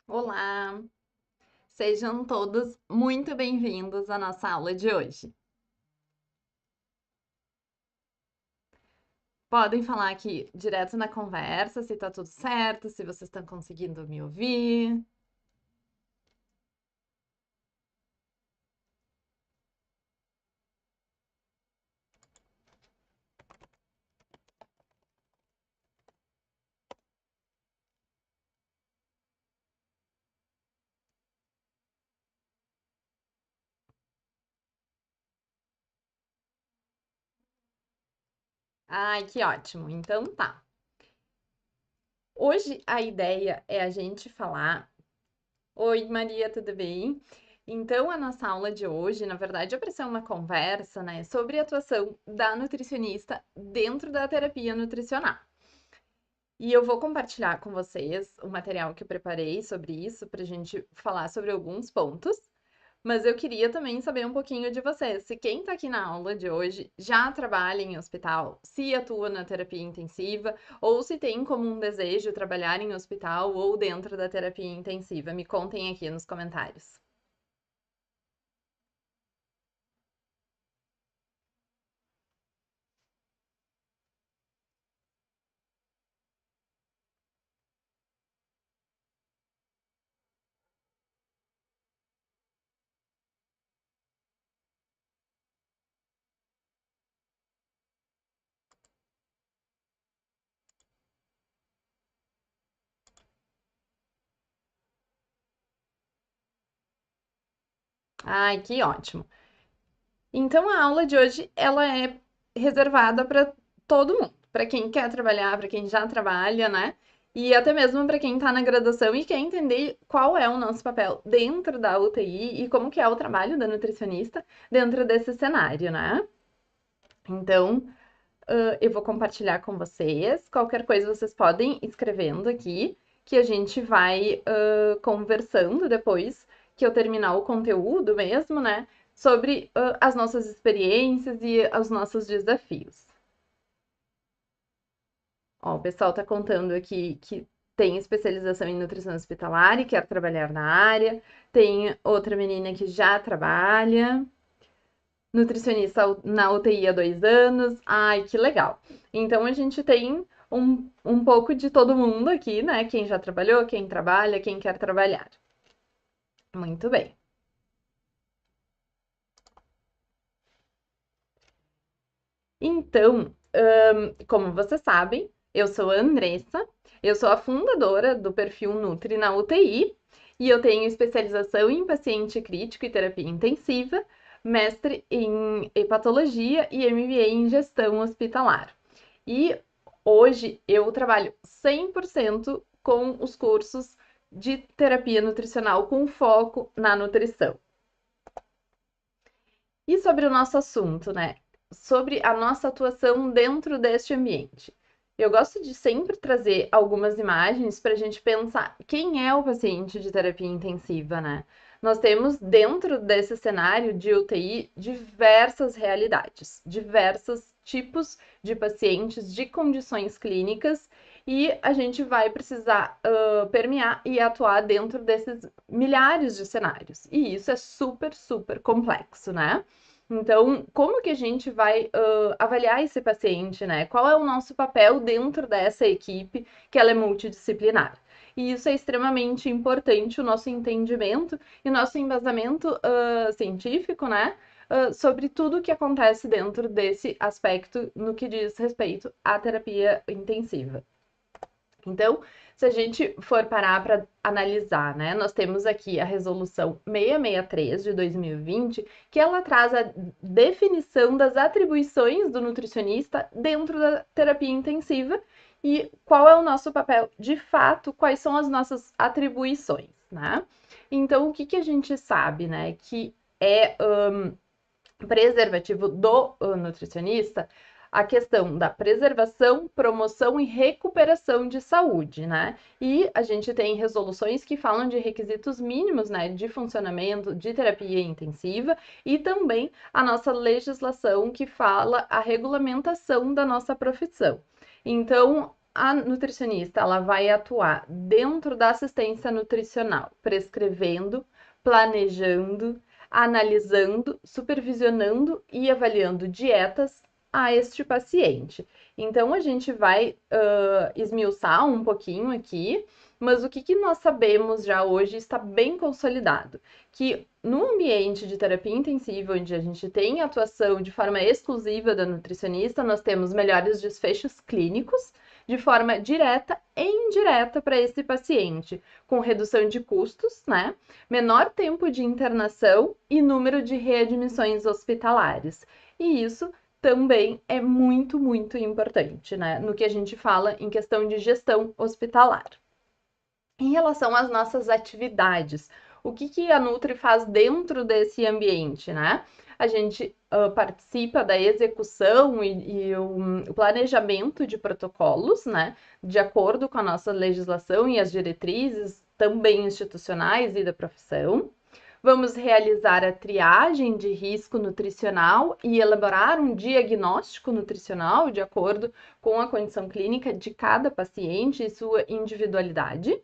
Olá, sejam todos muito bem-vindos à nossa aula de hoje. Podem falar aqui direto na conversa se tá tudo certo, se vocês estão conseguindo me ouvir. Ai, que ótimo. Então tá. Hoje a ideia é a gente falar. Oi, Maria, tudo bem? Então, a nossa aula de hoje, na verdade, é para ser uma conversa, né, sobre a atuação da nutricionista dentro da terapia nutricional. E eu vou compartilhar com vocês o material que eu preparei sobre isso, para a gente falar sobre alguns pontos. Mas eu queria também saber um pouquinho de vocês. Se quem está aqui na aula de hoje já trabalha em hospital, se atua na terapia intensiva, ou se tem como um desejo trabalhar em hospital ou dentro da terapia intensiva. Me contem aqui nos comentários. Ai, que ótimo. Então a aula de hoje ela é reservada para todo mundo, para quem quer trabalhar, para quem já trabalha, né? E até mesmo para quem está na graduação e quer entender qual é o nosso papel dentro da UTI e como que é o trabalho da nutricionista dentro desse cenário, né? Então, eu vou compartilhar com vocês. Qualquer coisa vocês podem ir escrevendo aqui, que a gente vai conversando depois que eu terminar o conteúdo mesmo, né? Sobre as nossas experiências e os nossos desafios. Ó, o pessoal está contando aqui que tem especialização em nutrição hospitalar e quer trabalhar na área. Tem outra menina que já trabalha. Nutricionista na UTI há 2 anos. Ai, que legal. Então a gente tem um pouco de todo mundo aqui, né? Quem já trabalhou, quem trabalha, quem quer trabalhar. Muito bem. Então, como vocês sabem, eu sou a Andressa, eu sou a fundadora do perfil Nutri na UTI e eu tenho especialização em paciente crítico e terapia intensiva, mestre em hepatologia e MBA em gestão hospitalar. E hoje eu trabalho 100% com os cursos de terapia nutricional com foco na nutrição. E sobre o nosso assunto, né? Sobre a nossa atuação dentro deste ambiente. Eu gosto de sempre trazer algumas imagens para a gente pensar quem é o paciente de terapia intensiva, né? Nós temos dentro desse cenário de UTI diversas realidades, diversos tipos de pacientes, de condições clínicas, e a gente vai precisar permear e atuar dentro desses milhares de cenários. E isso é super, super complexo, né? Então, como que a gente vai avaliar esse paciente, né? Qual é o nosso papel dentro dessa equipe que ela é multidisciplinar? E isso é extremamente importante, o nosso entendimento e o nosso embasamento científico, né? Sobre tudo o que acontece dentro desse aspecto no que diz respeito à terapia intensiva. Então, se a gente for parar para analisar, né, nós temos aqui a resolução 663 de 2020, que ela traz a definição das atribuições do nutricionista dentro da terapia intensiva e qual é o nosso papel de fato, quais são as nossas atribuições, né? Então, o que que a gente sabe, né, que é preservativo do nutricionista, a questão da preservação, promoção e recuperação de saúde, né? E a gente tem resoluções que falam de requisitos mínimos, né, de funcionamento de terapia intensiva e também a nossa legislação que fala a regulamentação da nossa profissão. Então, a nutricionista ela vai atuar dentro da assistência nutricional, prescrevendo, planejando, analisando, supervisionando e avaliando dietas a este paciente. Então, a gente vai esmiuçar um pouquinho aqui, mas o que nós sabemos já hoje está bem consolidado, que no ambiente de terapia intensiva, onde a gente tem atuação de forma exclusiva da nutricionista, nós temos melhores desfechos clínicos, de forma direta e indireta para esse paciente, com redução de custos, né? Menor tempo de internação e número de readmissões hospitalares. E isso também é muito, muito importante, né? No que a gente fala em questão de gestão hospitalar. Em relação às nossas atividades, o que a Nutri faz dentro desse ambiente, né? A gente participa da execução e o planejamento de protocolos, né? De acordo com a nossa legislação e as diretrizes também institucionais e da profissão. Vamos realizar a triagem de risco nutricional e elaborar um diagnóstico nutricional de acordo com a condição clínica de cada paciente e sua individualidade,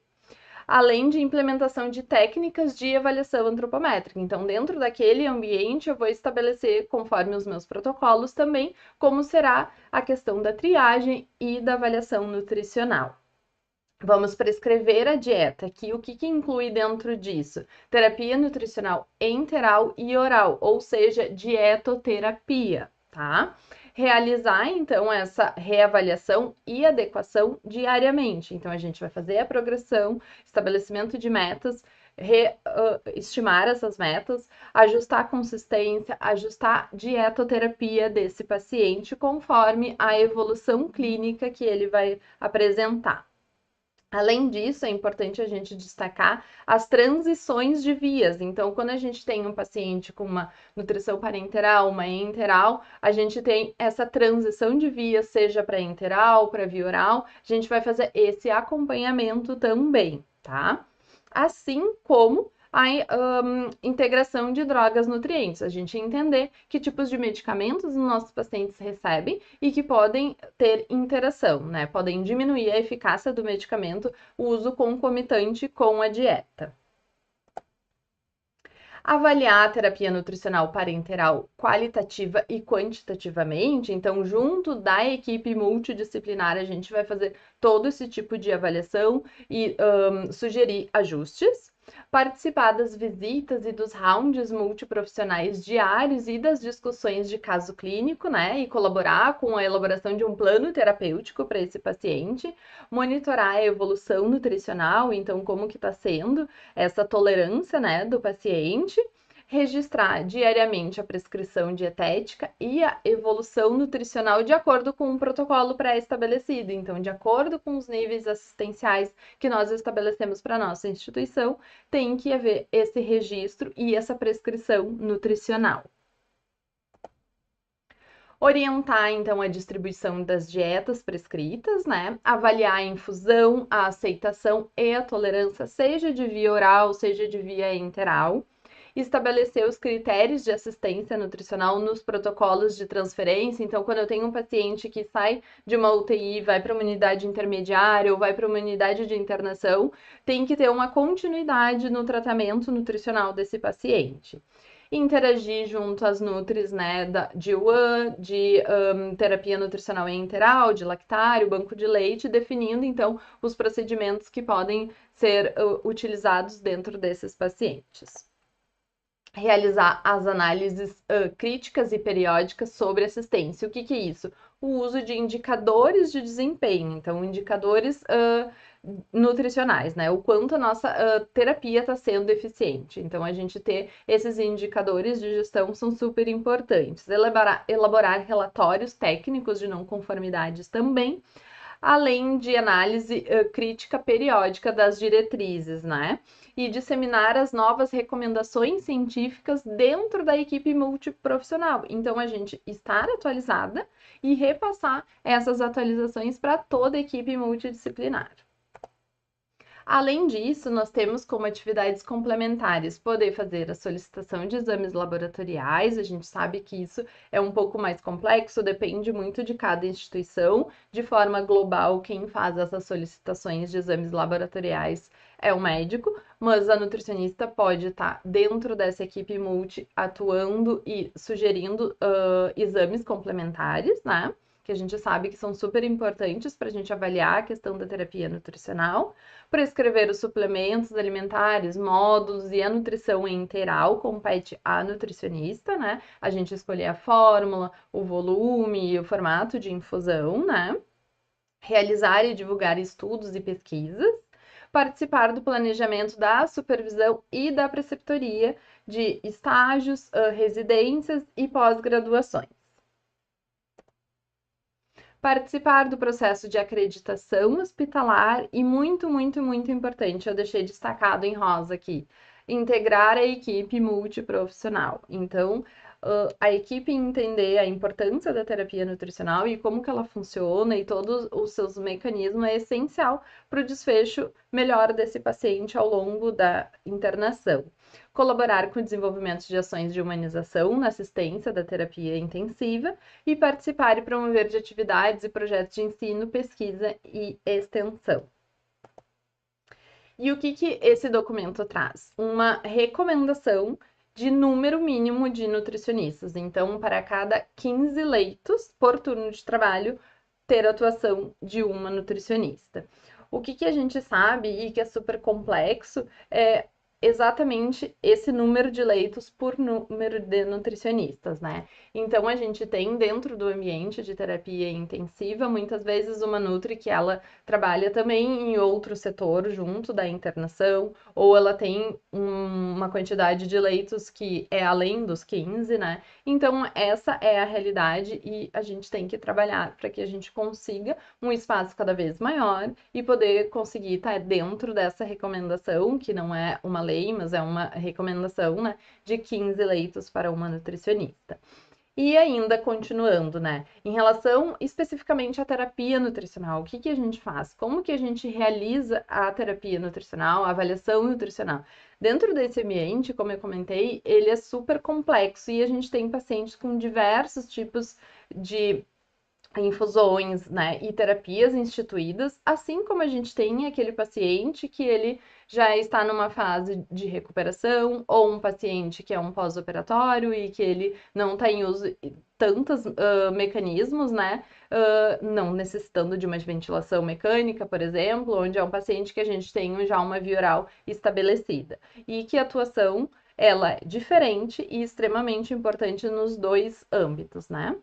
além de implementação de técnicas de avaliação antropométrica. Então, dentro daquele ambiente, eu vou estabelecer, conforme os meus protocolos também, como será a questão da triagem e da avaliação nutricional. Vamos prescrever a dieta, que o que inclui dentro disso? Terapia nutricional enteral e oral, ou seja, dietoterapia, tá? Realizar, então, essa reavaliação e adequação diariamente. Então, a gente vai fazer a progressão, estabelecimento de metas, estimar essas metas, ajustar a consistência, ajustar a dietoterapia desse paciente conforme a evolução clínica que ele vai apresentar. Além disso, é importante a gente destacar as transições de vias. Então, quando a gente tem um paciente com uma nutrição parenteral, uma enteral, a gente tem essa transição de vias, seja para enteral, para via oral, a gente vai fazer esse acompanhamento também, tá? Assim como a integração de drogas nutrientes, a gente entender que tipos de medicamentos os nossos pacientes recebem e que podem ter interação, né? Podem diminuir a eficácia do medicamento, o uso concomitante com a dieta. Avaliar a terapia nutricional parenteral qualitativa e quantitativamente, então, junto da equipe multidisciplinar, a gente vai fazer todo esse tipo de avaliação e sugerir ajustes. Participar das visitas e dos rounds multiprofissionais diários e das discussões de caso clínico, né? E colaborar com a elaboração de um plano terapêutico para esse paciente. Monitorar a evolução nutricional, então, como que está sendo essa tolerância, né, do paciente. Registrar diariamente a prescrição dietética e a evolução nutricional de acordo com um protocolo pré-estabelecido. Então, de acordo com os níveis assistenciais que nós estabelecemos para a nossa instituição, tem que haver esse registro e essa prescrição nutricional. Orientar, então, a distribuição das dietas prescritas, né? Avaliar a infusão, a aceitação e a tolerância, seja de via oral, seja de via enteral. Estabelecer os critérios de assistência nutricional nos protocolos de transferência. Então, quando eu tenho um paciente que sai de uma UTI, vai para uma unidade intermediária ou vai para uma unidade de internação, tem que ter uma continuidade no tratamento nutricional desse paciente. Interagir junto às nutris, né, de UAN, de terapia nutricional enteral, de lactário, banco de leite, definindo, então, os procedimentos que podem ser utilizados dentro desses pacientes. Realizar as análises críticas e periódicas sobre assistência. O que é isso? O uso de indicadores de desempenho, então, indicadores nutricionais, né? O quanto a nossa terapia está sendo eficiente. Então, a gente ter esses indicadores de gestão são super importantes. Elaborar relatórios técnicos de não conformidades também, além de análise crítica periódica das diretrizes, né? E disseminar as novas recomendações científicas dentro da equipe multiprofissional. Então, a gente estar atualizada e repassar essas atualizações para toda a equipe multidisciplinar. Além disso, nós temos como atividades complementares poder fazer a solicitação de exames laboratoriais. A gente sabe que isso é um pouco mais complexo, depende muito de cada instituição. De forma global, quem faz essas solicitações de exames laboratoriais é o médico, mas a nutricionista pode estar dentro dessa equipe multi atuando e sugerindo exames complementares, né? Que a gente sabe que são super importantes para a gente avaliar a questão da terapia nutricional, prescrever os suplementos alimentares, módulos e a nutrição integral compete à nutricionista, né? A gente escolher a fórmula, o volume e o formato de infusão, né? Realizar e divulgar estudos e pesquisas, participar do planejamento da supervisão e da preceptoria de estágios, residências e pós-graduações. Participar do processo de acreditação hospitalar e muito, muito, muito importante, eu deixei destacado em rosa aqui, integrar a equipe multiprofissional. Então, a equipe entender a importância da terapia nutricional e como que ela funciona e todos os seus mecanismos é essencial para o desfecho melhor desse paciente ao longo da internação. Colaborar com o desenvolvimento de ações de humanização na assistência da terapia intensiva e participar e promover de atividades e projetos de ensino, pesquisa e extensão. E o que esse documento traz? Uma recomendação de número mínimo de nutricionistas. Então, para cada 15 leitos por turno de trabalho, ter atuação de uma nutricionista. O que a gente sabe e que é super complexo é exatamente esse número de leitos por número de nutricionistas, né? Então, a gente tem dentro do ambiente de terapia intensiva, muitas vezes uma nutri que ela trabalha também em outro setor junto da internação, ou ela tem uma quantidade de leitos que é além dos 15, né? Então, essa é a realidade e a gente tem que trabalhar para que a gente consiga um espaço cada vez maior e poder conseguir estar dentro dessa recomendação, que não é uma lei, mas é uma recomendação, né, de 15 leitos para uma nutricionista. E ainda continuando, né? Em relação especificamente à terapia nutricional, o que a gente faz? Como que a gente realiza a terapia nutricional, a avaliação nutricional? Dentro desse ambiente, como eu comentei, ele é super complexo e a gente tem pacientes com diversos tipos de infusões, né, e terapias instituídas, assim como a gente tem aquele paciente que ele já está numa fase de recuperação, ou um paciente que é um pós-operatório e que ele não está em uso tantos mecanismos, né, não necessitando de uma ventilação mecânica, por exemplo, onde é um paciente que a gente tem já uma via oral estabelecida, e que a atuação, ela é diferente e extremamente importante nos dois âmbitos, né?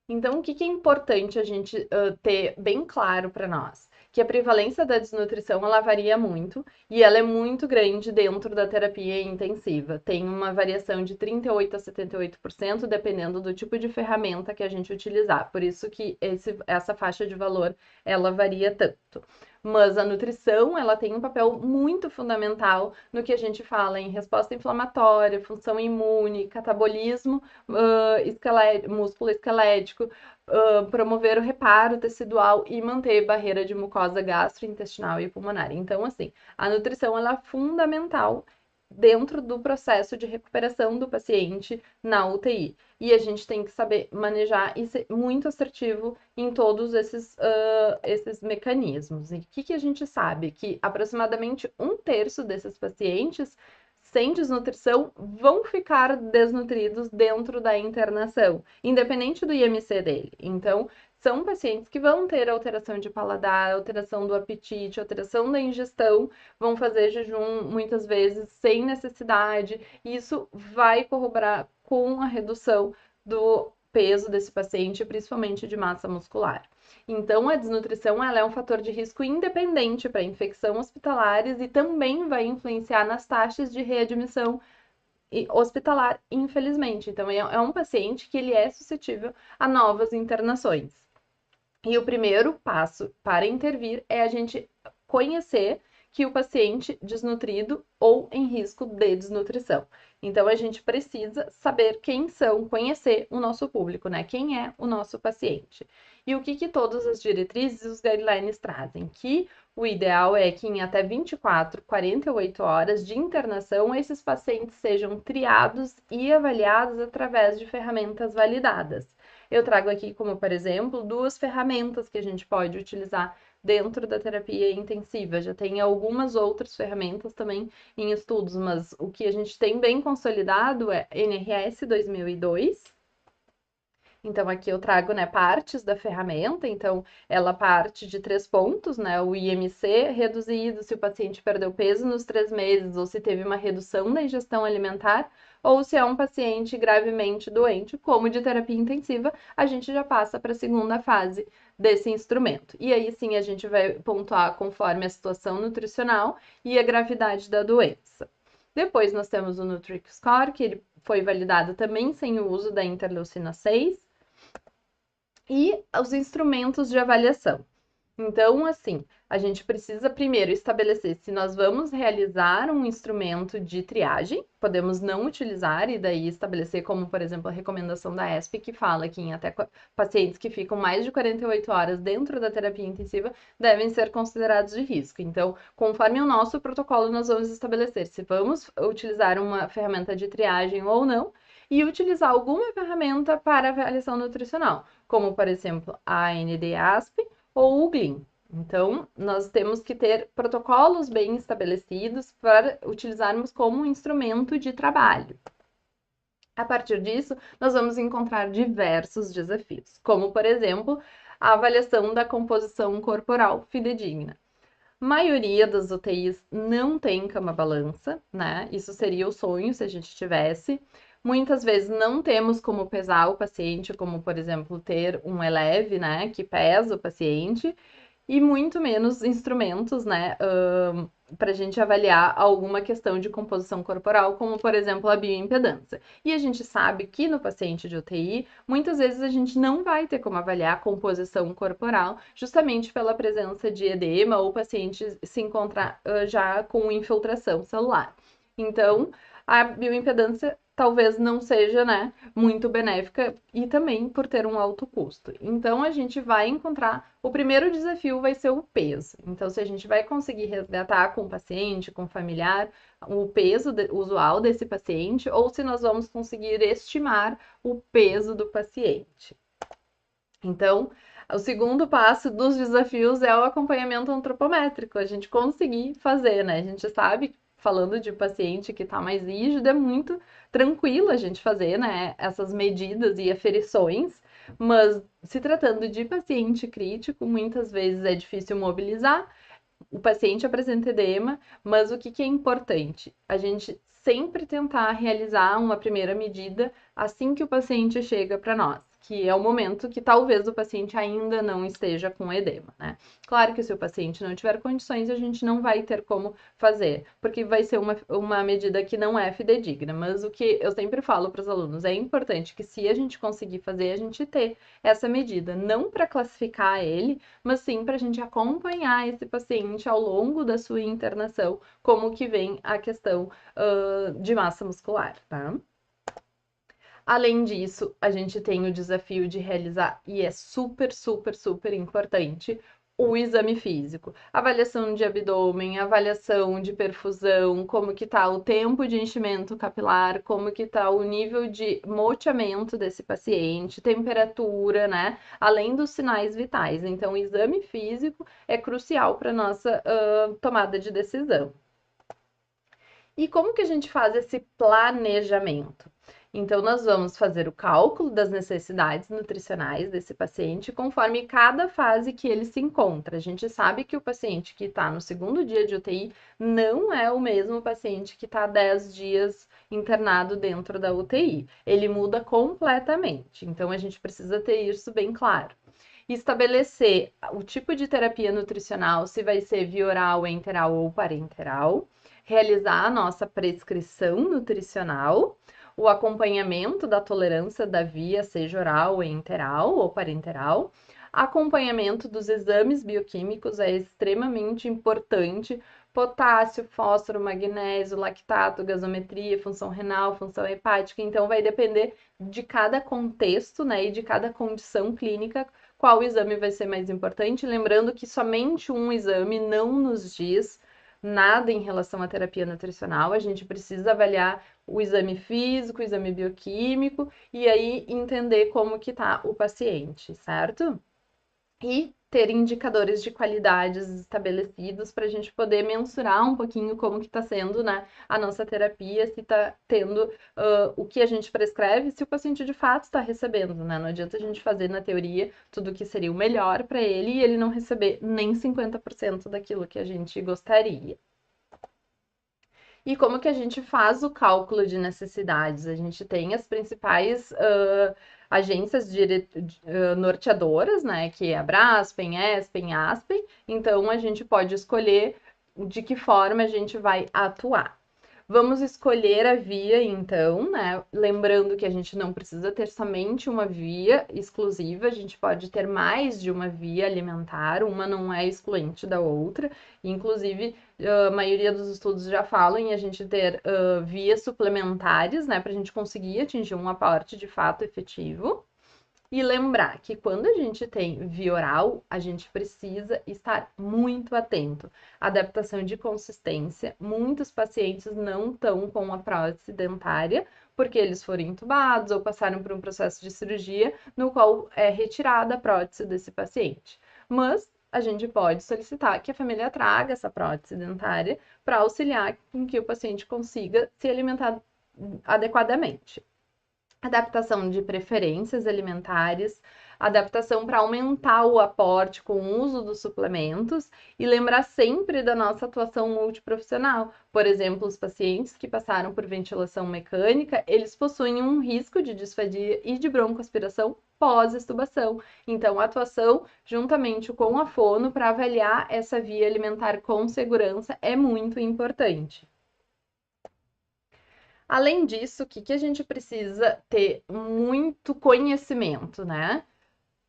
Então, o que é importante a gente ter bem claro para nós? Que a prevalência da desnutrição ela varia muito e ela é muito grande dentro da terapia intensiva. Tem uma variação de 38 a 78%, dependendo do tipo de ferramenta que a gente utilizar. Por isso que essa faixa de valor ela varia tanto. Mas a nutrição, ela tem um papel muito fundamental no que a gente fala em resposta inflamatória, função imune, catabolismo, músculo esquelético, promover o reparo tecidual e manter barreira de mucosa gastrointestinal e pulmonar. Então, assim, a nutrição, ela é fundamental dentro do processo de recuperação do paciente na UTI. E a gente tem que saber manejar e ser muito assertivo em todos esses mecanismos. E o que a gente sabe? Que aproximadamente 1/3 desses pacientes sem desnutrição vão ficar desnutridos dentro da internação, independente do IMC dele. Então, são pacientes que vão ter alteração de paladar, alteração do apetite, alteração da ingestão, vão fazer jejum muitas vezes sem necessidade. E isso vai corroborar com a redução do peso desse paciente, principalmente de massa muscular. Então, a desnutrição ela é um fator de risco independente para infecção hospitalares e também vai influenciar nas taxas de readmissão hospitalar, infelizmente. Então, é um paciente que ele é suscetível a novas internações. E o primeiro passo para intervir é a gente conhecer que o paciente desnutrido ou em risco de desnutrição. Então, a gente precisa saber quem são, conhecer o nosso público, né? Quem é o nosso paciente. E o que todas as diretrizes e os guidelines trazem? Que o ideal é que em até 24, 48 horas de internação, esses pacientes sejam triados e avaliados através de ferramentas validadas. Eu trago aqui como, por exemplo, duas ferramentas que a gente pode utilizar dentro da terapia intensiva. Já tem algumas outras ferramentas também em estudos, mas o que a gente tem bem consolidado é NRS 2002. Então, aqui eu trago, né, partes da ferramenta. Então, ela parte de 3 pontos, né? O IMC reduzido, se o paciente perdeu peso nos 3 meses, ou se teve uma redução da ingestão alimentar, ou se é um paciente gravemente doente, como de terapia intensiva, a gente já passa para a segunda fase desse instrumento. E aí sim a gente vai pontuar conforme a situação nutricional e a gravidade da doença. Depois nós temos o Nutri-Score, que ele foi validado também sem o uso da interleucina 6, e os instrumentos de avaliação. Então, assim, a gente precisa primeiro estabelecer se nós vamos realizar um instrumento de triagem, podemos não utilizar e daí estabelecer como, por exemplo, a recomendação da ESP, que fala que em até pacientes que ficam mais de 48 horas dentro da terapia intensiva devem ser considerados de risco. Então, conforme o nosso protocolo, nós vamos estabelecer se vamos utilizar uma ferramenta de triagem ou não, e utilizar alguma ferramenta para avaliação nutricional, como, por exemplo, a AND-ASP ou o GLIM. Então, nós temos que ter protocolos bem estabelecidos para utilizarmos como instrumento de trabalho. A partir disso, nós vamos encontrar diversos desafios, como, por exemplo, a avaliação da composição corporal fidedigna. A maioria das UTIs não tem cama-balança, né? Isso seria o sonho se a gente tivesse. Muitas vezes não temos como pesar o paciente, como, por exemplo, ter um Eleve, né, que pesa o paciente, e muito menos instrumentos, né, para a gente avaliar alguma questão de composição corporal, como, por exemplo, a bioimpedância. E a gente sabe que no paciente de UTI, muitas vezes a gente não vai ter como avaliar a composição corporal, justamente pela presença de edema ou o paciente se encontrar já com infiltração celular. Então, a bioimpedância talvez não seja, né, muito benéfica e também por ter um alto custo. Então, a gente vai encontrar, o primeiro desafio vai ser o peso. Então, se a gente vai conseguir resgatar com o paciente, com o familiar, o peso usual desse paciente, ou se nós vamos conseguir estimar o peso do paciente. Então, o segundo passo dos desafios é o acompanhamento antropométrico, a gente conseguir fazer, né? A gente sabe, falando de paciente que está mais rígido, é muito tranquilo a gente fazer, né, essas medidas e aferições, mas se tratando de paciente crítico, muitas vezes é difícil mobilizar, o paciente apresenta edema, mas o que é importante? A gente sempre tentar realizar uma primeira medida assim que o paciente chega para nós, que é o momento que talvez o paciente ainda não esteja com edema, né? Claro que se o paciente não tiver condições, a gente não vai ter como fazer, porque vai ser uma medida que não é fidedigna, mas o que eu sempre falo para os alunos, é importante que se a gente conseguir fazer, a gente ter essa medida, não para classificar ele, mas sim para a gente acompanhar esse paciente ao longo da sua internação, como que vem a questão de massa muscular, tá? Além disso, a gente tem o desafio de realizar, e é super, super, super importante, o exame físico. Avaliação de abdômen, avaliação de perfusão, como que tá o tempo de enchimento capilar, como que tá o nível de moteamento desse paciente, temperatura, né? Além dos sinais vitais. Então, o exame físico é crucial para nossa tomada de decisão. E como que a gente faz esse planejamento? Então, nós vamos fazer o cálculo das necessidades nutricionais desse paciente conforme cada fase que ele se encontra. A gente sabe que o paciente que está no segundo dia de UTI não é o mesmo paciente que está 10 dias internado dentro da UTI. Ele muda completamente. Então, a gente precisa ter isso bem claro. Estabelecer o tipo de terapia nutricional, se vai ser via oral, enteral ou parenteral, realizar a nossa prescrição nutricional, o acompanhamento da tolerância da via, seja oral, enteral ou parenteral, acompanhamento dos exames bioquímicos é extremamente importante potássio, fósforo, magnésio, lactato, gasometria, função renal, função hepática. Então, vai depender de cada contexto, né, e de cada condição clínica, qual exame vai ser mais importante. Lembrando que somente um exame não nos diz nada em relação à terapia nutricional. A gente precisa avaliar o exame físico, o exame bioquímico e aí entender como que tá o paciente, certo? E ter indicadores de qualidades estabelecidos para a gente poder mensurar um pouquinho como que está sendo, né, a nossa terapia, se está tendo o que a gente prescreve, se o paciente de fato está recebendo, né? Não adianta a gente fazer na teoria tudo o que seria o melhor para ele e ele não receber nem 50% daquilo que a gente gostaria. E como que a gente faz o cálculo de necessidades? A gente tem as principais agências norteadoras, né? Que é a Braskem, Espen, Aspen. Então, a gente pode escolher de que forma a gente vai atuar. Vamos escolher a via, então, né? Lembrando que a gente não precisa ter somente uma via exclusiva, a gente pode ter mais de uma via alimentar, uma não é excluente da outra. Inclusive, a maioria dos estudos já falam em a gente ter vias suplementares, né, para a gente conseguir atingir um aporte de fato efetivo. E lembrar que quando a gente tem via oral, a gente precisa estar muito atento. Adaptação de consistência. Muitos pacientes não estão com a prótese dentária porque eles foram entubados ou passaram por um processo de cirurgia no qual é retirada a prótese desse paciente. Mas a gente pode solicitar que a família traga essa prótese dentária para auxiliar em que o paciente consiga se alimentar adequadamente. Adaptação de preferências alimentares, adaptação para aumentar o aporte com o uso dos suplementos e lembrar sempre da nossa atuação multiprofissional. Por exemplo, os pacientes que passaram por ventilação mecânica, eles possuem um risco de disfagia e de broncoaspiração pós-extubação. Então, a atuação juntamente com a fono para avaliar essa via alimentar com segurança é muito importante. Além disso, o que a gente precisa ter muito conhecimento, né?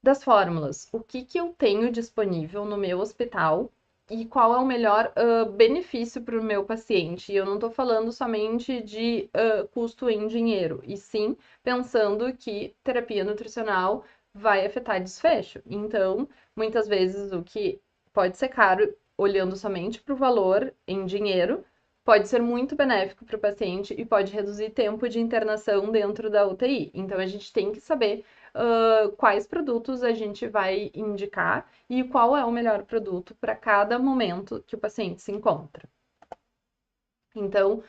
Das fórmulas. O que eu tenho disponível no meu hospital e qual é o melhor benefício para o meu paciente. E eu não estou falando somente de custo em dinheiro, e sim pensando que terapia nutricional vai afetar desfecho. Então, muitas vezes o que pode ser caro olhando somente para o valor em dinheiro pode ser muito benéfico para o paciente e pode reduzir tempo de internação dentro da UTI. Então, a gente tem que saber quais produtos a gente vai indicar e qual é o melhor produto para cada momento que o paciente se encontra. Então,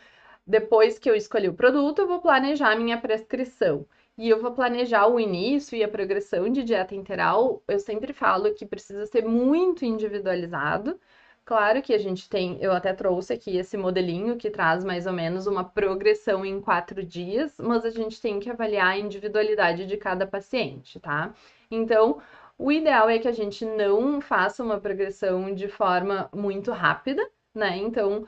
depois que eu escolhi o produto, eu vou planejar a minha prescrição. E eu vou planejar o início e a progressão de dieta interal. Eu sempre falo que precisa ser muito individualizado. Claro que a gente tem, eu até trouxe aqui esse modelinho que traz mais ou menos uma progressão em 4 dias, mas a gente tem que avaliar a individualidade de cada paciente, tá? Então, o ideal é que a gente não faça uma progressão de forma muito rápida, né? Então,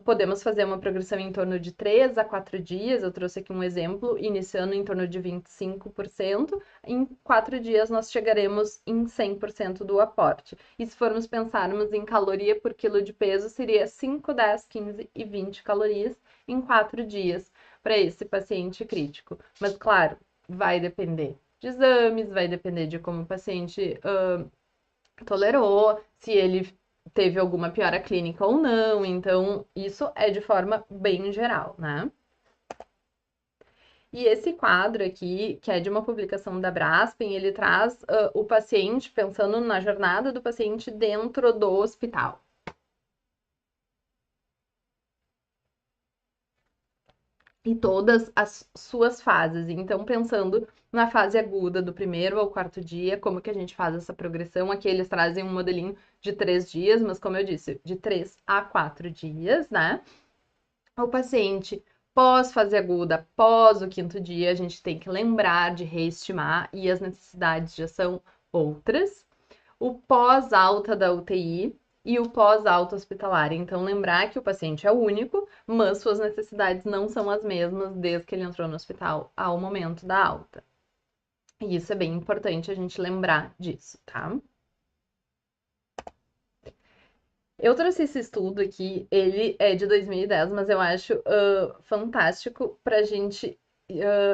podemos fazer uma progressão em torno de 3 a 4 dias. Eu trouxe aqui um exemplo, iniciando em torno de 25%. Em 4 dias, nós chegaremos em 100% do aporte. E se formos pensarmos em caloria por quilo de peso, seria 5, 10, 15 e 20 calorias em 4 dias para esse paciente crítico. Mas, claro, vai depender de exames, vai depender de como o paciente tolerou, se ele teve alguma piora clínica ou não. Então, isso é de forma bem geral, né? E esse quadro aqui, que é de uma publicação da Braskem, ele traz o paciente, pensando na jornada do paciente dentro do hospital. E todas as suas fases. Então, pensando na fase aguda, do primeiro ao quarto dia, como que a gente faz essa progressão? Aqui eles trazem um modelinho de 3 dias, mas como eu disse, de 3 a 4 dias, né? O paciente pós-fase aguda, pós o quinto dia, a gente tem que lembrar de reestimar e as necessidades já são outras. O pós-alta da UTI e o pós-alta hospitalar. Então, lembrar que o paciente é único, mas suas necessidades não são as mesmas desde que ele entrou no hospital ao momento da alta. E isso é bem importante a gente lembrar disso, tá? Eu trouxe esse estudo aqui, ele é de 2010, mas eu acho fantástico para a gente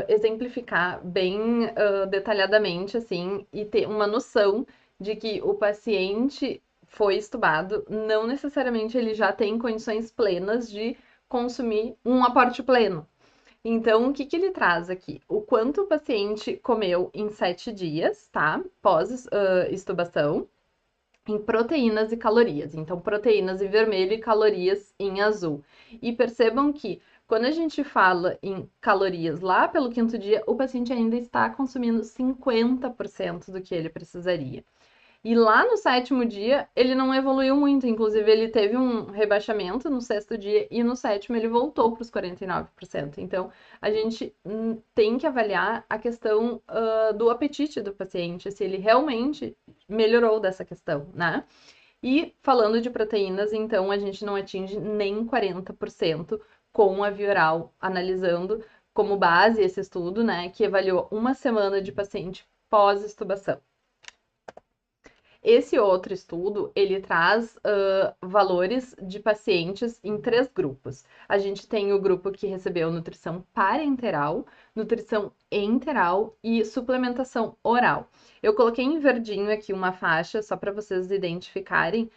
exemplificar bem detalhadamente, assim, e ter uma noção de que o paciente foi estubado, não necessariamente ele já tem condições plenas de consumir um aporte pleno. Então, o que que ele traz aqui? O quanto o paciente comeu em 7 dias, tá? Pós estubação em proteínas e calorias. Então, proteínas em vermelho e calorias em azul. E percebam que quando a gente fala em calorias lá pelo quinto dia, o paciente ainda está consumindo 50% do que ele precisaria. E lá no sétimo dia, ele não evoluiu muito. Inclusive, ele teve um rebaixamento no sexto dia e no sétimo ele voltou para os 49%. Então, a gente tem que avaliar a questão do apetite do paciente, se ele realmente melhorou dessa questão, né? E falando de proteínas, então, a gente não atinge nem 40% com a via oral, analisando como base esse estudo, né, que avaliou uma semana de paciente pós-estubação. Esse outro estudo, ele traz valores de pacientes em 3 grupos. A gente tem o grupo que recebeu nutrição parenteral, nutrição enteral e suplementação oral. Eu coloquei em verdinho aqui uma faixa, só para vocês identificarem,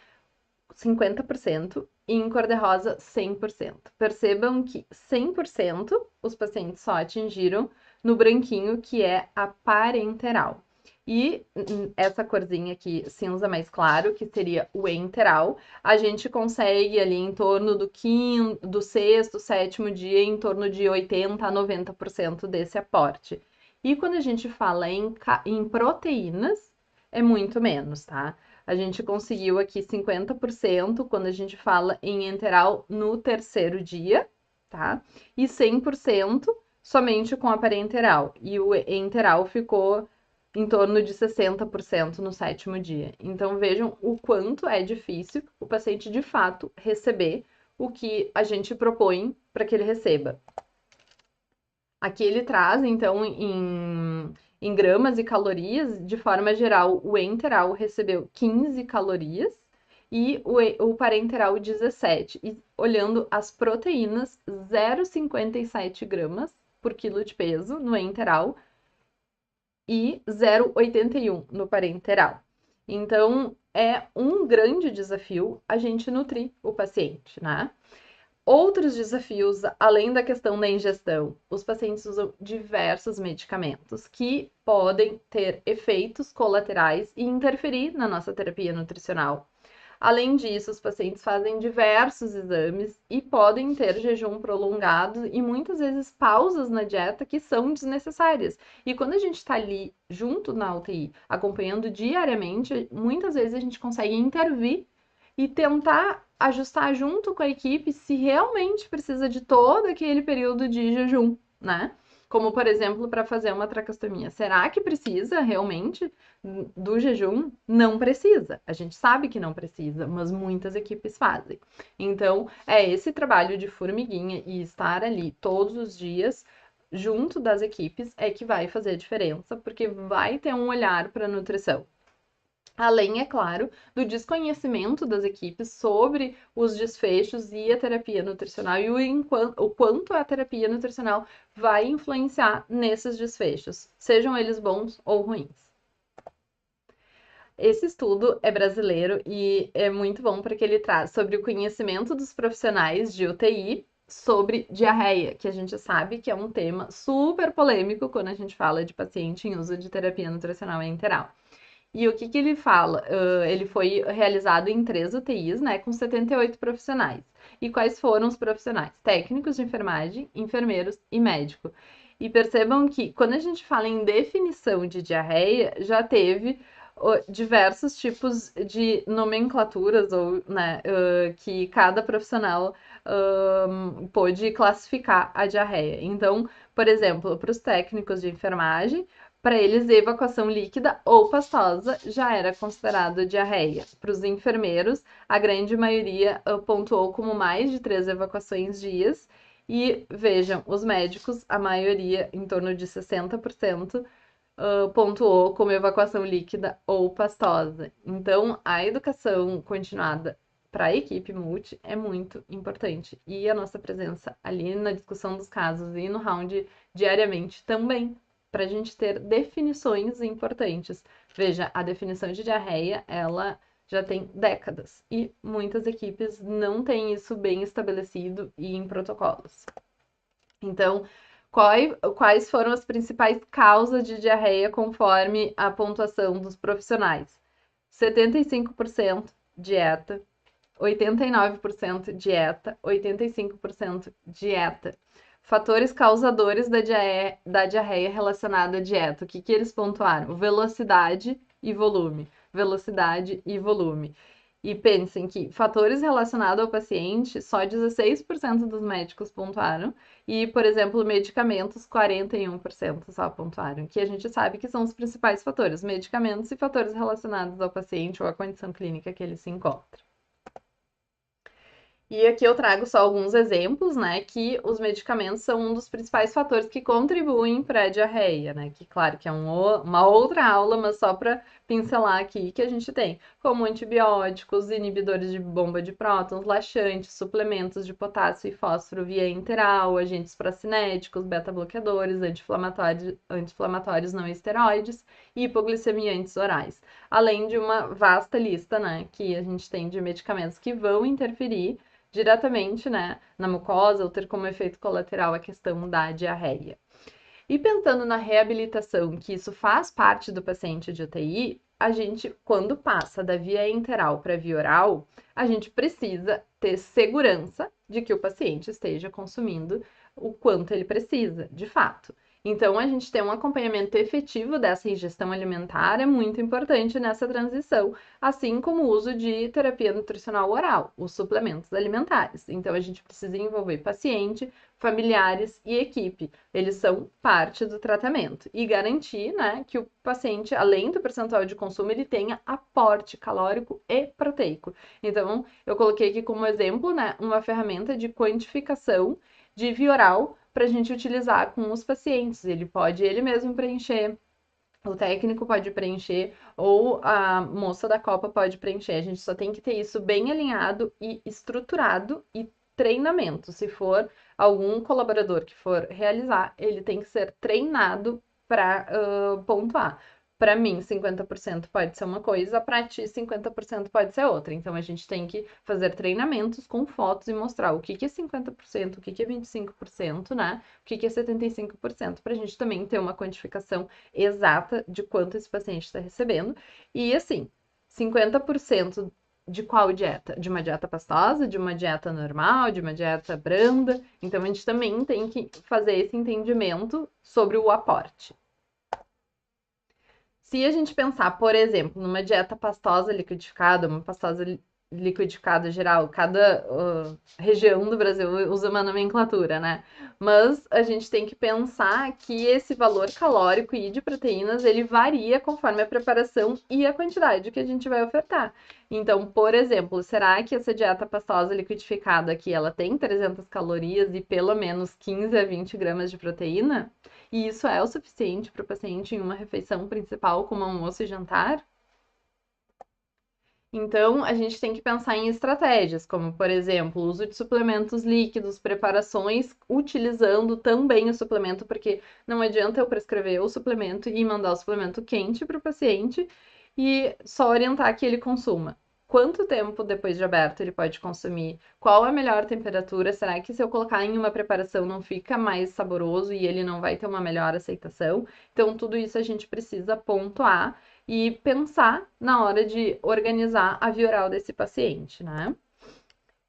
50% e em cor-de-rosa 100%. Percebam que 100% os pacientes só atingiram no branquinho, que é a parenteral. E essa corzinha aqui, cinza mais claro, que seria o enteral, a gente consegue ali em torno do quinto, do sexto, sétimo dia, em torno de 80 a 90% desse aporte. E quando a gente fala em proteínas, é muito menos, tá? A gente conseguiu aqui 50% quando a gente fala em enteral no terceiro dia, tá? E 100% somente com a parenteral. E o enteral ficou em torno de 60% no sétimo dia. Então vejam o quanto é difícil o paciente de fato receber o que a gente propõe para que ele receba. Aqui ele traz, então, em gramas e calorias, de forma geral, o enteral recebeu 15 calorias e o parenteral 17. E olhando as proteínas, 0,57 gramas por quilo de peso no enteral e 0,81 no parenteral. Então, é um grande desafio a gente nutrir o paciente, né? Outros desafios, além da questão da ingestão, os pacientes usam diversos medicamentos que podem ter efeitos colaterais e interferir na nossa terapia nutricional. Além disso, os pacientes fazem diversos exames e podem ter jejum prolongado e muitas vezes pausas na dieta que são desnecessárias. E quando a gente está ali junto na UTI, acompanhando diariamente, muitas vezes a gente consegue intervir e tentar ajustar junto com a equipe se realmente precisa de todo aquele período de jejum, né? Como, por exemplo, para fazer uma tracostomia. Será que precisa realmente do jejum? Não precisa. A gente sabe que não precisa, mas muitas equipes fazem. Então, é esse trabalho de formiguinha e estar ali todos os dias junto das equipes é que vai fazer diferença, porque vai ter um olhar para a nutrição. Além, é claro, do desconhecimento das equipes sobre os desfechos e a terapia nutricional e o quanto a terapia nutricional vai influenciar nesses desfechos, sejam eles bons ou ruins. Esse estudo é brasileiro e é muito bom porque ele traz sobre o conhecimento dos profissionais de UTI sobre diarreia, que a gente sabe que é um tema super polêmico quando a gente fala de paciente em uso de terapia nutricional enteral. E o que que ele fala? Ele foi realizado em 3 UTIs, né, com 78 profissionais. E quais foram os profissionais? Técnicos de enfermagem, enfermeiros e médico. E percebam que quando a gente fala em definição de diarreia, já teve diversos tipos de nomenclaturas ou, né, que cada profissional pôde classificar a diarreia. Então, por exemplo, para os técnicos de enfermagem, para eles, evacuação líquida ou pastosa já era considerado diarreia. Para os enfermeiros, a grande maioria pontuou como mais de 3 evacuações dias. E vejam, os médicos, a maioria, em torno de 60%, pontuou como evacuação líquida ou pastosa. Então, a educação continuada para a equipe multi é muito importante. E a nossa presença ali na discussão dos casos e no round diariamente também, para a gente ter definições importantes. Veja, a definição de diarreia, ela já tem décadas e muitas equipes não têm isso bem estabelecido e em protocolos. Então, quais foram as principais causas de diarreia conforme a pontuação dos profissionais? 75% dieta, 89% dieta, 85% dieta. Fatores causadores da diarreia relacionada à dieta. O que eles pontuaram? Velocidade e volume. Velocidade e volume. E pensem que fatores relacionados ao paciente, só 16% dos médicos pontuaram. E, por exemplo, medicamentos, 41% só pontuaram. Que a gente sabe que são os principais fatores: medicamentos e fatores relacionados ao paciente ou à condição clínica que ele se encontra. E aqui eu trago só alguns exemplos, né, que os medicamentos são um dos principais fatores que contribuem para a diarreia, né, que claro que é uma outra aula, mas só para pincelar aqui que a gente tem, como antibióticos, inibidores de bomba de prótons, laxantes, suplementos de potássio e fósforo via enteral, agentes procinéticos, beta-bloqueadores, anti-inflamatórios não esteroides e hipoglicemiantes orais, além de uma vasta lista, né, que a gente tem de medicamentos que vão interferir diretamente, né, na mucosa ou ter como efeito colateral a questão da diarreia. E pensando na reabilitação, que isso faz parte do paciente de UTI, a gente, quando passa da via enteral para a via oral, a gente precisa ter segurança de que o paciente esteja consumindo o quanto ele precisa, de fato. Então, a gente ter um acompanhamento efetivo dessa ingestão alimentar é muito importante nessa transição, assim como o uso de terapia nutricional oral, os suplementos alimentares. Então, a gente precisa envolver paciente, familiares e equipe. Eles são parte do tratamento e garantir, né, que o paciente, além do percentual de consumo, ele tenha aporte calórico e proteico. Então, eu coloquei aqui como exemplo, né, uma ferramenta de quantificação de via oral para a gente utilizar com os pacientes. Ele pode ele mesmo preencher, o técnico pode preencher ou a moça da copa pode preencher. A gente só tem que ter isso bem alinhado e estruturado e treinamento. Se for algum colaborador que for realizar, ele tem que ser treinado para pontuar. Para mim, 50% pode ser uma coisa, para ti, 50% pode ser outra. Então, a gente tem que fazer treinamentos com fotos e mostrar o que é 50%, o que é 25%, né? O que é 75%, para a gente também ter uma quantificação exata de quanto esse paciente está recebendo. E, assim, 50% de qual dieta? De uma dieta pastosa, de uma dieta normal, de uma dieta branda. Então, a gente também tem que fazer esse entendimento sobre o aporte. Se a gente pensar, por exemplo, numa dieta pastosa liquidificada, uma pastosa liquidificada geral, cada região do Brasil usa uma nomenclatura, né? Mas a gente tem que pensar que esse valor calórico e de proteínas, ele varia conforme a preparação e a quantidade que a gente vai ofertar. Então, por exemplo, será que essa dieta pastosa liquidificada aqui, ela tem 300 calorias e pelo menos 15 a 20 gramas de proteína? E isso é o suficiente para o paciente em uma refeição principal, como almoço e jantar? Então, a gente tem que pensar em estratégias, como, por exemplo, o uso de suplementos líquidos, preparações utilizando também o suplemento, porque não adianta eu prescrever o suplemento e mandar o suplemento quente para o paciente e só orientar que ele consuma. Quanto tempo depois de aberto ele pode consumir? Qual a melhor temperatura? Será que se eu colocar em uma preparação não fica mais saboroso e ele não vai ter uma melhor aceitação? Então, tudo isso a gente precisa pontuar e pensar na hora de organizar a via oral desse paciente, né?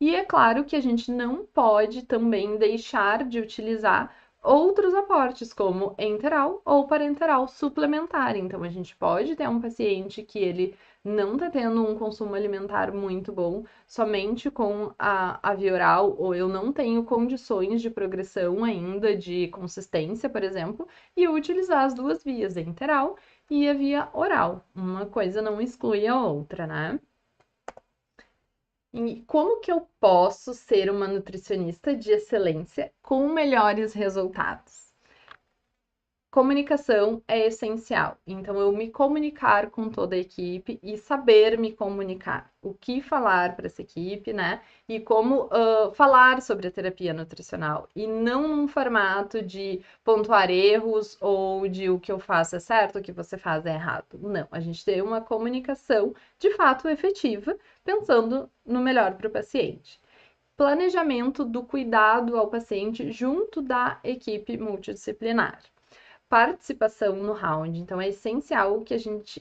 E é claro que a gente não pode também deixar de utilizar outros aportes, como enteral ou parenteral suplementar. Então, a gente pode ter um paciente que ele não está tendo um consumo alimentar muito bom, somente com a via oral, ou eu não tenho condições de progressão ainda de consistência, por exemplo, e eu utilizar as duas vias, a enteral e a via oral. Uma coisa não exclui a outra, né? E como que eu posso ser uma nutricionista de excelência com melhores resultados? comunicação é essencial. Então, eu me comunicar com toda a equipe e saber me comunicar. O que falar para essa equipe, né? E como falar sobre a terapia nutricional. E não num formato de pontuar erros ou de o que eu faço é certo, o que você faz é errado. Não, a gente tem uma comunicação de fato efetiva, pensando no melhor para o paciente. Planejamento do cuidado ao paciente junto da equipe multidisciplinar. Participação no round. Então, é essencial que a gente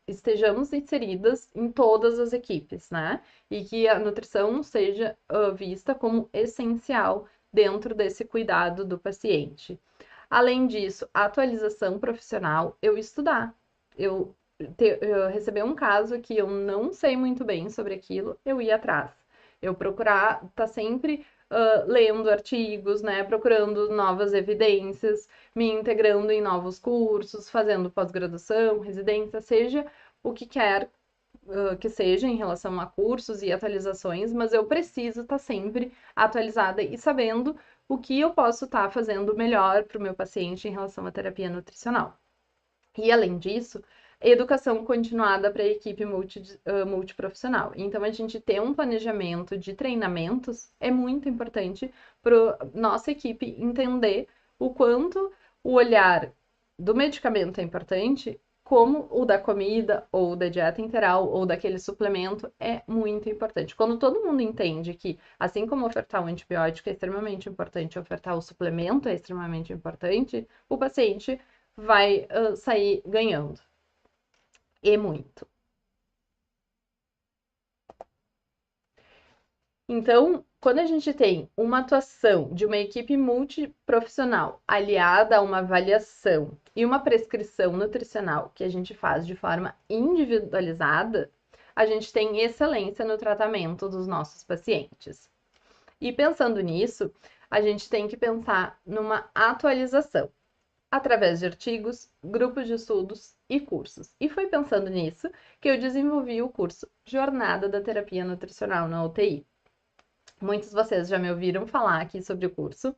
estejamos inseridas em todas as equipes, né? E que a nutrição seja vista como essencial dentro desse cuidado do paciente. Além disso, atualização profissional, eu estudar. Eu receber um caso que eu não sei muito bem sobre aquilo, eu ir atrás. Eu procurar estar sempre lendo artigos, né? Procurando novas evidências, me integrando em novos cursos, fazendo pós-graduação, residência, seja o que quer que seja em relação a cursos e atualizações, mas eu preciso estar sempre atualizada e sabendo o que eu posso estar fazendo melhor para o meu paciente em relação à terapia nutricional. E além disso, educação continuada para a equipe multiprofissional. Então, a gente ter um planejamento de treinamentos é muito importante para nossa equipe entender o quanto o olhar do medicamento é importante, como o da comida, ou da dieta integral, ou daquele suplemento é muito importante. Quando todo mundo entende que, assim como ofertar um antibiótico é extremamente importante, ofertar o suplemento é extremamente importante, o paciente vai sair ganhando. E muito. Então, quando a gente tem uma atuação de uma equipe multiprofissional aliada a uma avaliação e uma prescrição nutricional que a gente faz de forma individualizada, a gente tem excelência no tratamento dos nossos pacientes. E pensando nisso, a gente tem que pensar numa atualização através de artigos, grupos de estudos e cursos. E foi pensando nisso que eu desenvolvi o curso Jornada da Terapia Nutricional na UTI. Muitos de vocês já me ouviram falar aqui sobre o curso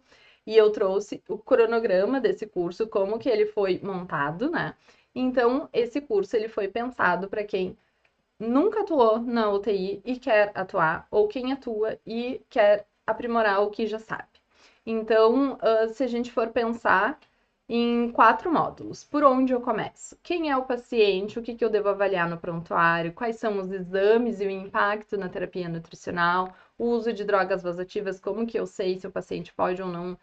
e eu trouxe o cronograma desse curso, como que ele foi montado, né? Então, esse curso ele foi pensado para quem nunca atuou na UTI e quer atuar, ou quem atua e quer aprimorar o que já sabe. Então, se a gente for pensar em 4 módulos, por onde eu começo? Quem é o paciente? O que eu devo avaliar no prontuário? Quais são os exames e o impacto na terapia nutricional? O uso de drogas vasoativas, como que eu sei se o paciente pode ou não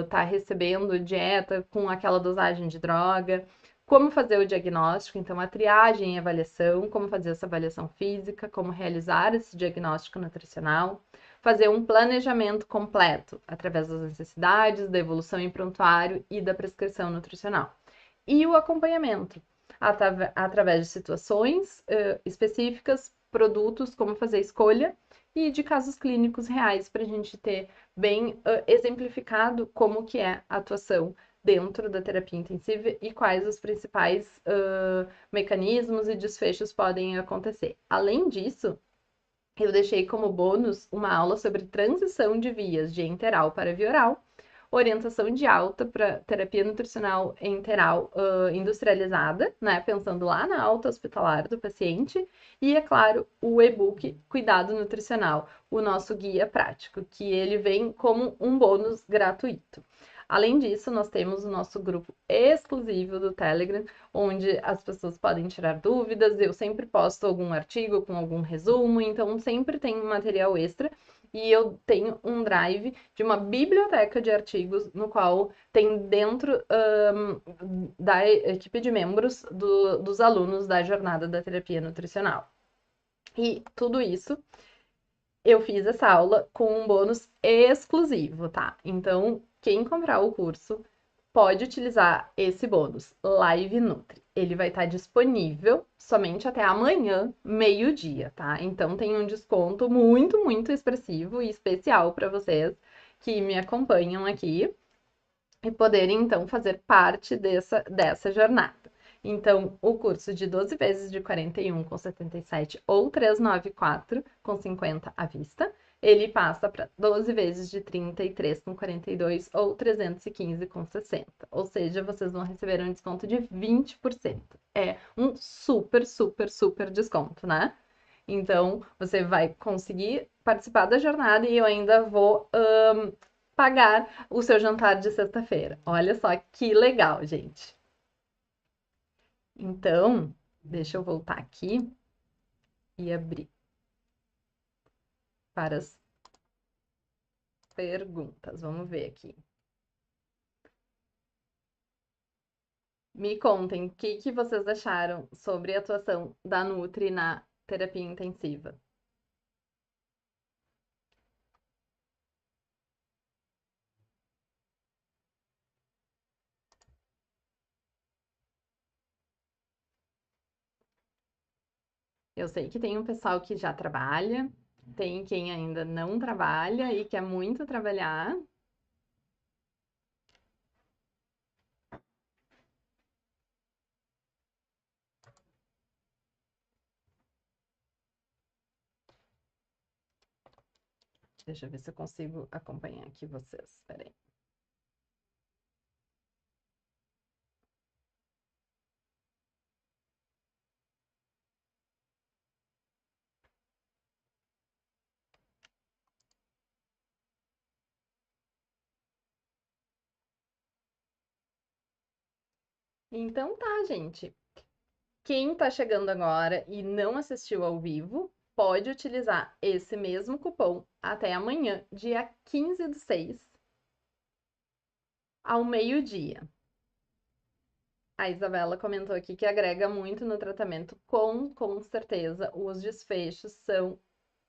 estar recebendo dieta com aquela dosagem de droga? Como fazer o diagnóstico, então a triagem e avaliação, como fazer essa avaliação física, como realizar esse diagnóstico nutricional, fazer um planejamento completo através das necessidades, da evolução em prontuário e da prescrição nutricional. E o acompanhamento, através de situações específicas, produtos, como fazer escolha e de casos clínicos reais para a gente ter bem exemplificado como que é a atuação dentro da terapia intensiva e quais os principais mecanismos e desfechos podem acontecer. Além disso, eu deixei como bônus uma aula sobre transição de vias de enteral para vioral, orientação de alta para terapia nutricional enteral industrializada, né? Pensando lá na alta hospitalar do paciente, e, é claro, o e-book Cuidado Nutricional, o nosso guia prático, que ele vem como um bônus gratuito. Além disso, nós temos o nosso grupo exclusivo do Telegram, onde as pessoas podem tirar dúvidas. Eu sempre posto algum artigo com algum resumo, então sempre tem um material extra. E eu tenho um drive de uma biblioteca de artigos, no qual tem dentro da equipe de membros dos alunos da jornada da terapia nutricional. E tudo isso eu fiz essa aula com um bônus exclusivo, tá? Então, quem comprar o curso pode utilizar esse bônus, Live Nutri. Ele vai estar disponível somente até amanhã, meio-dia, tá? Então tem um desconto muito, muito expressivo e especial para vocês que me acompanham aqui e poderem então fazer parte dessa jornada. Então, o curso de 12 vezes de 41 com 77 ou 394 com 50 à vista, ele passa para 12 vezes de 33,42 ou 315,60. Ou seja, vocês vão receber um desconto de 20%. É um super, super, super desconto, né? Então, você vai conseguir participar da jornada e eu ainda vou pagar o seu jantar de sexta-feira. Olha só que legal, gente. Então, deixa eu voltar aqui e abrir para as perguntas. Vamos ver aqui. Me contem o que vocês acharam sobre a atuação da Nutri na terapia intensiva. Eu sei que tem um pessoal que já trabalha, tem quem ainda não trabalha e quer muito trabalhar. Deixa eu ver se eu consigo acompanhar aqui vocês. Espera aí. Então tá, gente. Quem está chegando agora e não assistiu ao vivo, pode utilizar esse mesmo cupom até amanhã, dia 15/6, ao meio-dia. A Isabela comentou aqui que agrega muito no tratamento, com certeza os desfechos são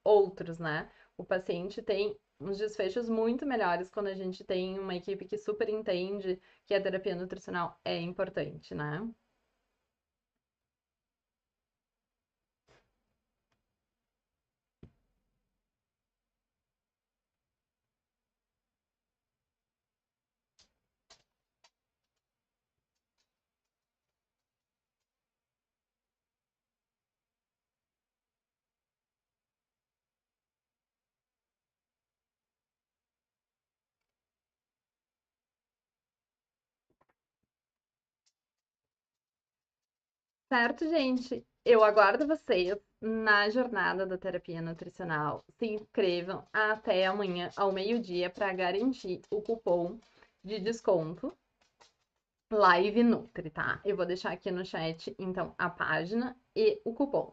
outros, né? O paciente tem uns desfechos muito melhores quando a gente tem uma equipe que super entende que a terapia nutricional é importante, né? Certo, gente? Eu aguardo vocês na jornada da terapia nutricional. Se inscrevam até amanhã ao meio-dia para garantir o cupom de desconto Live Nutri, tá? Eu vou deixar aqui no chat, então, a página e o cupom.